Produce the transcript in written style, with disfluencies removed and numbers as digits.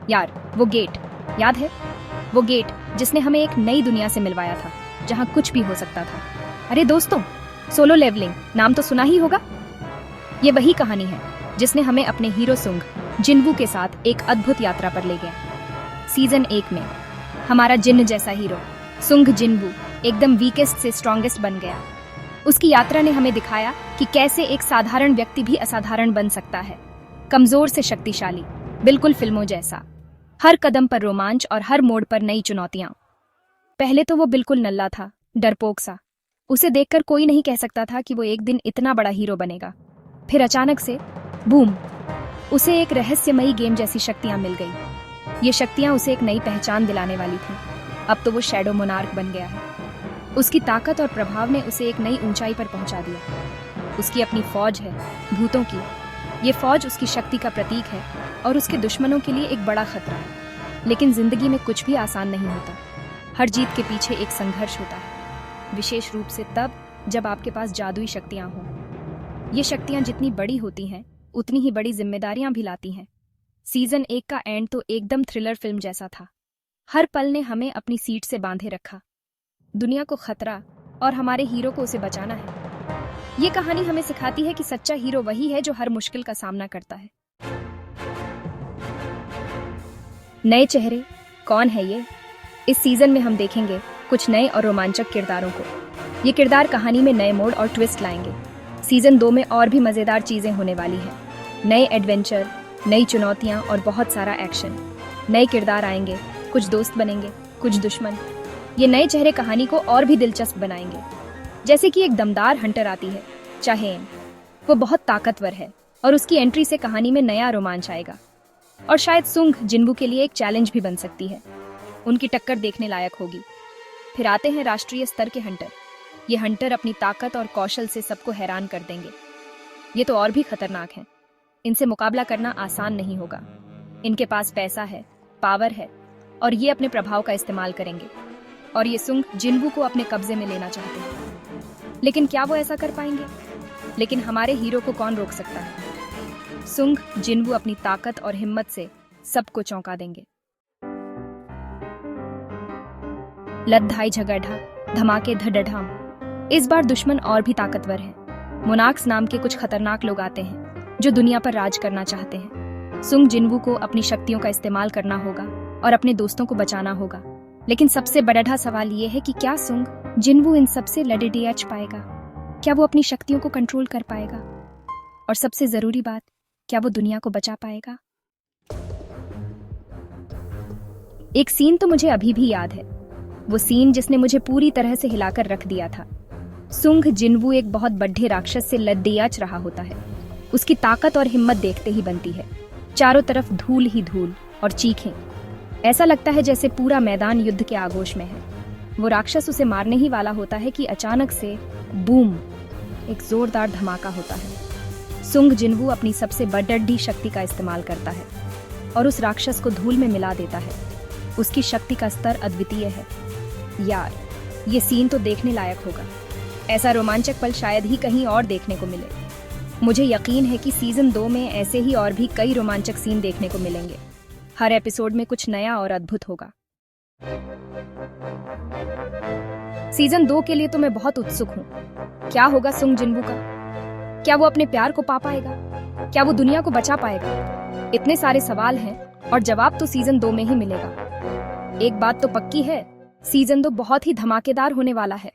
यार वो गेट याद है? वो गेट जिसने हमें एक नई दुनिया से मिलवाया था, जहाँ कुछ भी हो सकता था। अरे दोस्तों, सोलो लेवलिंग नाम तो सुना ही होगा। ये वही कहानी है जिसने हमें अपने हीरो सुंग जिनवू के साथ एक अद्भुत यात्रा पर ले गया। सीजन 1 में हमारा जिन्न जैसा हीरो सुंग जिनवू एकदम वीकेस्ट से स्ट्रॉन्गेस्ट बन गया। उसकी यात्रा ने हमें दिखाया कि कैसे एक साधारण व्यक्ति भी असाधारण बन सकता है। कमजोर से शक्तिशाली, बिल्कुल फिल्मों जैसा। हर कदम पर रोमांच और हर मोड़ पर नई चुनौतियां। पहले तो वो बिल्कुल नल्ला था, डरपोक सा। उसे देखकर कोई नहीं कह सकता था कि वो एक दिन इतना बड़ा हीरो बनेगा। फिर अचानक से बूम, उसे एक रहस्यमयी गेम जैसी शक्तियां मिल गई। ये शक्तियां उसे एक नई पहचान दिलाने वाली थीं। अब तो वो शैडो मोनार्क बन गया है। उसकी ताकत और प्रभाव ने उसे एक नई ऊंचाई पर पहुंचा दिया। उसकी अपनी फौज है, भूतों की। ये फौज उसकी शक्ति का प्रतीक है और उसके दुश्मनों के लिए एक बड़ा खतरा है। लेकिन जिंदगी में कुछ भी आसान नहीं होता। हर जीत के पीछे एक संघर्ष होता है, विशेष रूप से तब जब आपके पास जादुई शक्तियां हों। ये शक्तियां जितनी बड़ी होती हैं, उतनी ही बड़ी जिम्मेदारियां भी लाती हैं। सीजन 1 का एंड तो एकदम थ्रिलर फिल्म जैसा था। हर पल ने हमें अपनी सीट से बांधे रखा। दुनिया को खतरा और हमारे हीरो को उसे बचाना है। ये कहानी हमें सिखाती है कि सच्चा हीरो वही है जो हर मुश्किल का सामना करता है। नए चेहरे कौन है ये? इस सीजन में हम देखेंगे कुछ नए और रोमांचक किरदारों को। ये किरदार कहानी में नए मोड़ और ट्विस्ट लाएंगे। सीजन 2 में और भी मजेदार चीजें होने वाली हैं। नए एडवेंचर, नई चुनौतियां और बहुत सारा एक्शन। नए किरदार आएंगे, कुछ दोस्त बनेंगे, कुछ दुश्मन। ये नए चेहरे कहानी को और भी दिलचस्प बनाएंगे। जैसे कि एक दमदार हंटर आती है, चाहेन। वो बहुत ताकतवर है और उसकी एंट्री से कहानी में नया रोमांच आएगा। और शायद सुंग जिनवू के लिए एक चैलेंज भी बन सकती है। उनकी टक्कर देखने लायक होगी। फिर आते हैं राष्ट्रीय स्तर के हंटर। ये हंटर अपनी ताकत और कौशल से सबको हैरान कर देंगे। ये तो और भी खतरनाक हैं। इनसे मुकाबला करना आसान नहीं होगा। इनके पास पैसा है, पावर है और ये अपने प्रभाव का इस्तेमाल करेंगे। और ये सुंग जिनवू को अपने कब्जे में लेना चाहते हैं। लेकिन क्या वो ऐसा कर पाएंगे? लेकिन हमारे हीरो को कौन रोक सकता है? सुंग जिनवू अपनी ताकत और हिम्मत से सबको चौंका देंगे। लद्दाई झगड़ा, धमाके धड़ाधम। इस बार दुश्मन और भी ताकतवर है। मोनार्क्स नाम के कुछ खतरनाक लोग आते हैं जो दुनिया पर राज करना चाहते हैं। सुंग जिनवू को अपनी शक्तियों का इस्तेमाल करना होगा और अपने दोस्तों को बचाना होगा। लेकिन सबसे बड़ा सवाल ये है कि क्या सुंग जिनवू इन सबसे लड़ेच पाएगा? क्या वो अपनी शक्तियों को कंट्रोल कर पाएगा? और सबसे जरूरी बात, क्या वो दुनिया को बचा पाएगा? एक सीन तो मुझे अभी भी याद है। वो सीन जिसने मुझे पूरी तरह से हिलाकर रख दिया था। सुंग जिनवू एक बहुत बड़े राक्षस से लड़ेच रहा होता है। उसकी ताकत और हिम्मत देखते ही बनती है। चारों तरफ धूल ही धूल और चीखें। ऐसा लगता है जैसे पूरा मैदान युद्ध के आगोश में है। वो राक्षस उसे मारने ही वाला होता है कि अचानक से बूम, एक जोरदार धमाका होता है। सुंग जिनवू अपनी सबसे बड़ी शक्ति का इस्तेमाल करता है और उस राक्षस को धूल में मिला देता है। उसकी शक्ति का स्तर अद्वितीय है। यार, ये सीन तो देखने लायक होगा। ऐसा रोमांचक पल शायद ही कहीं और देखने को मिले। मुझे यकीन है कि सीजन 2 में ऐसे ही और भी कई रोमांचक सीन देखने को मिलेंगे। हर एपिसोड में कुछ नया और अद्भुत होगा। सीजन 2 के लिए तो मैं बहुत उत्सुक हूँ। क्या होगा सुंग जिनवू का? क्या वो अपने प्यार को पा पाएगा? क्या वो दुनिया को बचा पाएगा? इतने सारे सवाल हैं और जवाब तो सीजन 2 में ही मिलेगा। एक बात तो पक्की है, सीजन 2 बहुत ही धमाकेदार होने वाला है।